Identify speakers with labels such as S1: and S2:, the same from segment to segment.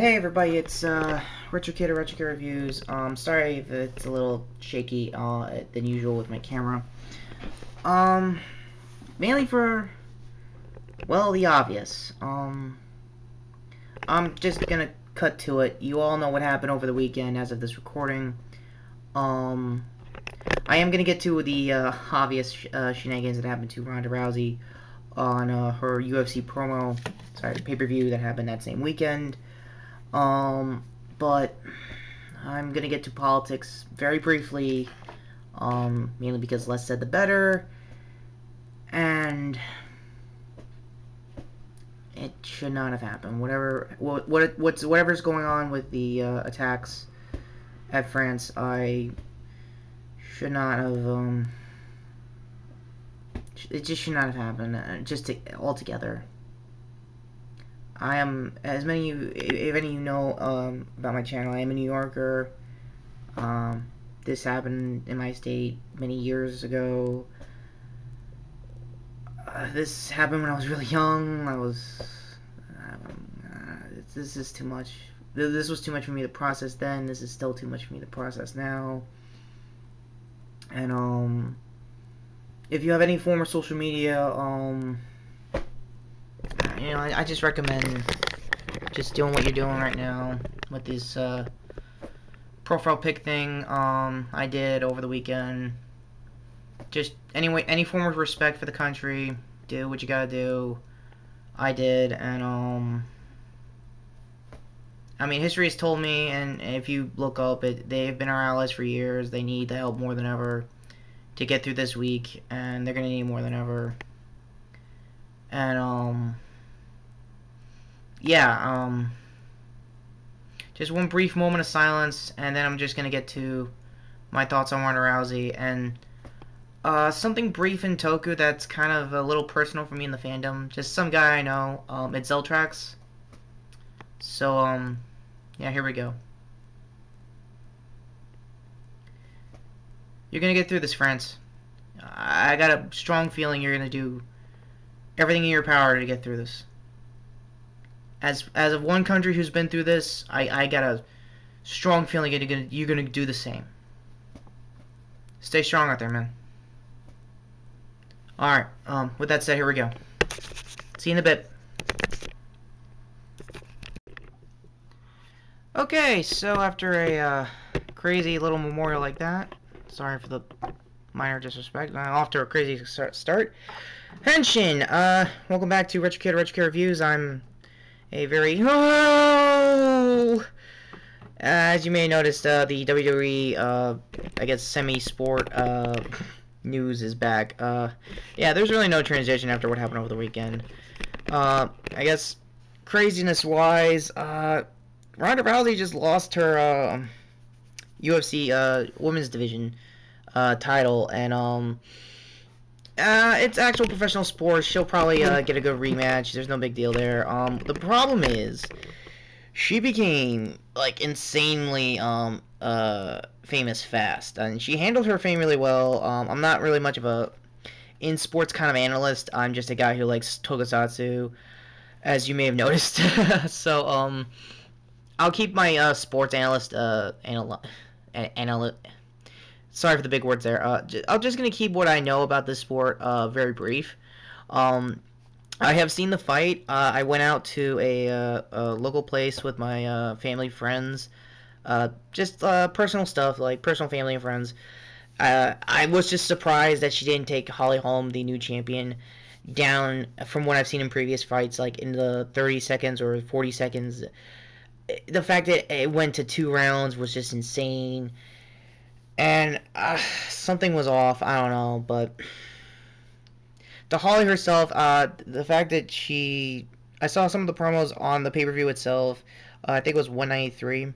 S1: Hey everybody, it's Retrokid Reviews. Sorry if it's a little shaky than usual with my camera. Mainly for, well, the obvious. I'm just gonna cut to it. You all know what happened over the weekend as of this recording. I am gonna get to the obvious shenanigans that happened to Ronda Rousey on her UFC pay-per-view that happened that same weekend. But I'm gonna get to politics very briefly, mainly because less said the better, and it should not have happened. Whatever's going on with the attacks at France, I should not have. It just should not have happened. Altogether. I am, as many of you, if any of you know about my channel, I am a New Yorker. This happened in my state many years ago. This happened when I was really young. This is too much. This was too much for me to process then. This is still too much for me to process now. And, if you have any form of social media, you know, I just recommend just doing what you're doing right now with this profile pic thing I did over the weekend. Just anyway, any form of respect for the country. Do what you gotta do. I did, and I mean, history has told me, and if you look up it, they've been our allies for years. They need the help more than ever to get through this week, and they're gonna need more than ever. And yeah, just one brief moment of silence, and then I'm just gonna get to my thoughts on Ronda Rousey, and something brief in Toku that's kind of a little personal for me in the fandom. Just some guy I know. It's Zeltrax. So yeah, here we go. You're gonna get through this, friends. I got a strong feeling you're gonna do everything in your power to get through this. As of one country who's been through this, I got a strong feeling you're gonna do the same. Stay strong out there, man. Alright, with that said, here we go. See you in a bit. Okay, so after a crazy little memorial like that, sorry for the minor disrespect, off to a crazy start. Henshin, welcome back to Retrokid Reviews. I'm a very as you may have noticed, the WWE I guess semi-sport news is back. Yeah, there's really no transition after what happened over the weekend. I guess craziness wise, Ronda Rousey just lost her UFC women's division title, and it's actual professional sports. She'll probably get a good rematch. There's no big deal there. The problem is she became like insanely famous fast, and she handled her fame really well. I'm not really much of a in sports kind of analyst. I'm just a guy who likes tokusatsu, as you may have noticed. So I'll keep my sports analyst sorry for the big words there. I'm just going to keep what I know about this sport very brief. I have seen the fight. I went out to a local place with my family, friends. Just personal stuff, like personal family and friends. I was just surprised that she didn't take Holly Holm, the new champion, down from what I've seen in previous fights, like in the 30 seconds or 40 seconds. The fact that it went to 2 rounds was just insane. And something was off. I don't know, but to Holly herself, the fact that I saw some of the promos on the pay-per-view itself. I think it was 193.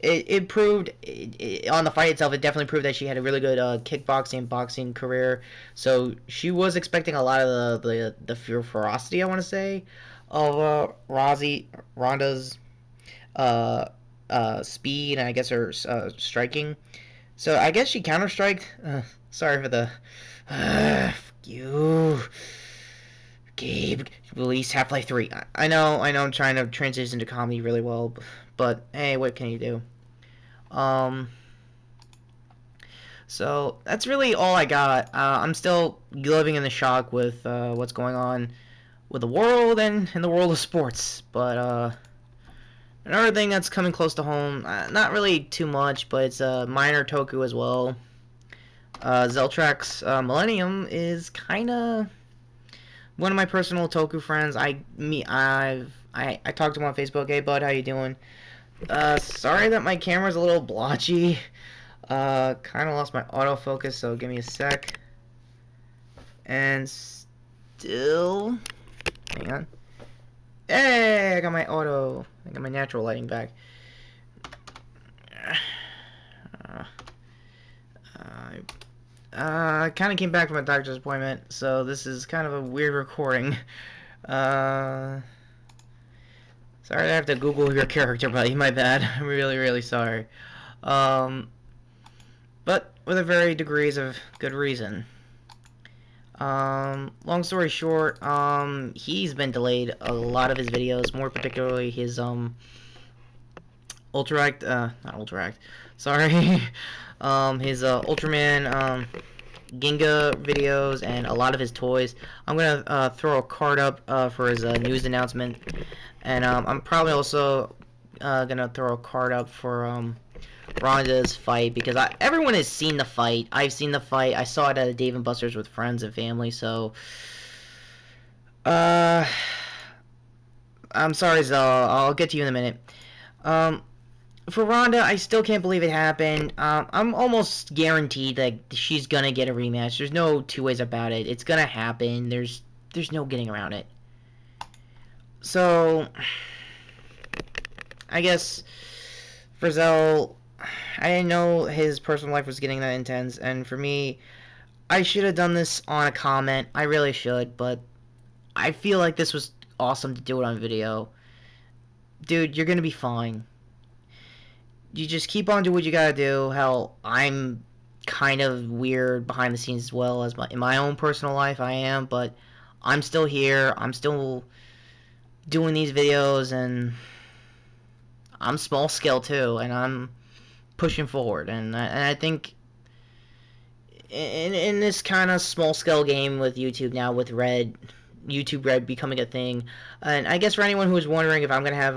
S1: It proved on the fight itself. It definitely proved that she had a really good kickboxing and boxing career. So she was expecting a lot of the ferocity, I want to say, of Ronda's speed, and I guess her striking. So I guess she counter-striked. Sorry for the fuck you. Gabe released Half-Life 3. I know I'm trying to transition to comedy really well, but hey, what can you do? So that's really all I got. I'm still living in the shock with what's going on with the world and in the world of sports. But another thing that's coming close to home, not really too much, but it's a minor toku as well. Zeltrax Millennium is kind of one of my personal toku friends. I talked to him on Facebook. Hey bud, how you doing? Sorry that my camera's a little blotchy. Kind of lost my autofocus, so give me a sec. And still, hang on. Hey, I got my natural lighting back. I kind of came back from a doctor's appointment, so this is kind of a weird recording. Sorry I have to Google your character, buddy. My bad. I'm really, really sorry. But with a very degrees of good reason. Long story short, he's been delayed a lot of his videos, more particularly his, not Ulteract, sorry, his, Ultraman, Ginga videos and a lot of his toys. I'm gonna, throw a card up, for his, news announcement, and, I'm probably also, gonna throw a card up for, Ronda's fight, because everyone has seen the fight. I've seen the fight. I saw it at Dave & Buster's with friends and family, so I'm sorry, Zell. I'll get to you in a minute. For Ronda, I still can't believe it happened. I'm almost guaranteed that she's gonna get a rematch. There's no two ways about it. It's gonna happen. There's no getting around it. So I guess for Zell, I didn't know his personal life was getting that intense, and for me, I should have done this on a comment. I really should, but I feel like this was awesome to do it on video. Dude, you're gonna be fine. You just keep on doing what you gotta do. Hell, I'm kind of weird behind the scenes as well as in my own personal life. I am, but I'm still here. I'm still doing these videos, and I'm small scale too, and I'm pushing forward, and I think in this kind of small scale game with YouTube now, with YouTube Red becoming a thing, and I guess for anyone who's wondering if I'm gonna have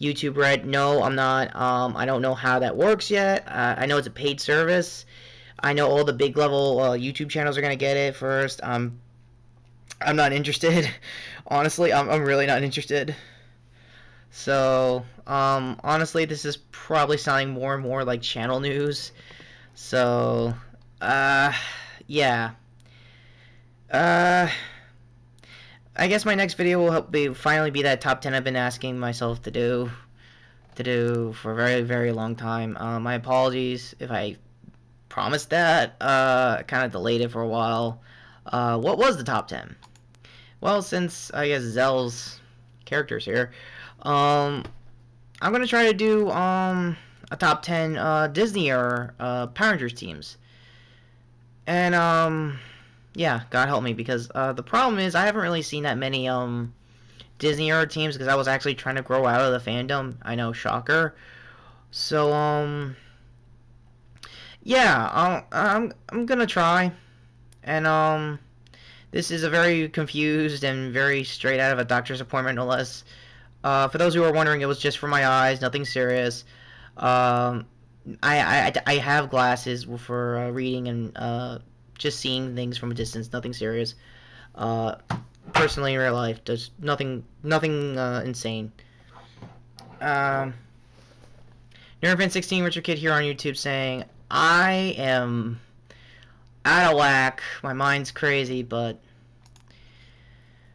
S1: YouTube Red, no, I'm not. I don't know how that works yet. I know it's a paid service. I know all the big level YouTube channels are gonna get it first. I'm not interested. Honestly, I'm really not interested. So, honestly, this is probably sounding more and more like channel news. So, yeah. I guess my next video will finally be that top 10 I've been asking myself to do for a very, very long time. My apologies if I promised that. Kind of delayed it for a while. What was the top 10? Well, since I guess Zell's character's here, I'm gonna try to do a top 10 Disney or Power Rangers teams, and yeah, God help me, because the problem is I haven't really seen that many Disney era teams, because I was actually trying to grow out of the fandom. I know, shocker. So yeah, I'm gonna try, and this is a very confused and very straight out of a doctor's appointment, no less. For those who are wondering, it was just for my eyes, nothing serious. I have glasses for reading and just seeing things from a distance, nothing serious. Personally, in real life, there's nothing insane. Nerfin16 Retrokid here on YouTube saying, I am out of whack, my mind's crazy, but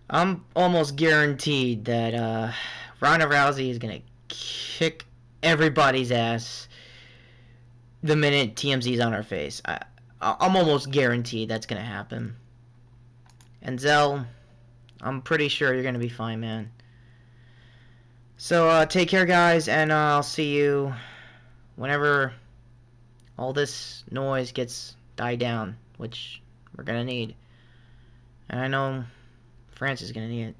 S1: I'm almost guaranteed that Ronda Rousey is gonna kick everybody's ass the minute TMZ's on her face. I'm almost guaranteed that's gonna happen. And Zell, I'm pretty sure you're gonna be fine, man. So take care, guys, and I'll see you whenever all this noise gets died down, which we're gonna need. And I know France is gonna need it.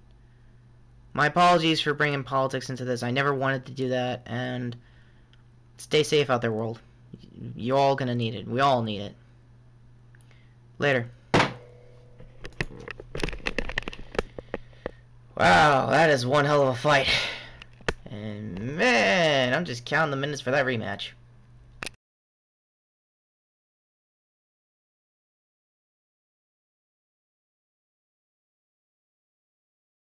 S1: My apologies for bringing politics into this. I never wanted to do that, and stay safe out there, world. You're all gonna need it. We all need it. Later. Wow, that is one hell of a fight. And man, I'm just counting the minutes for that rematch.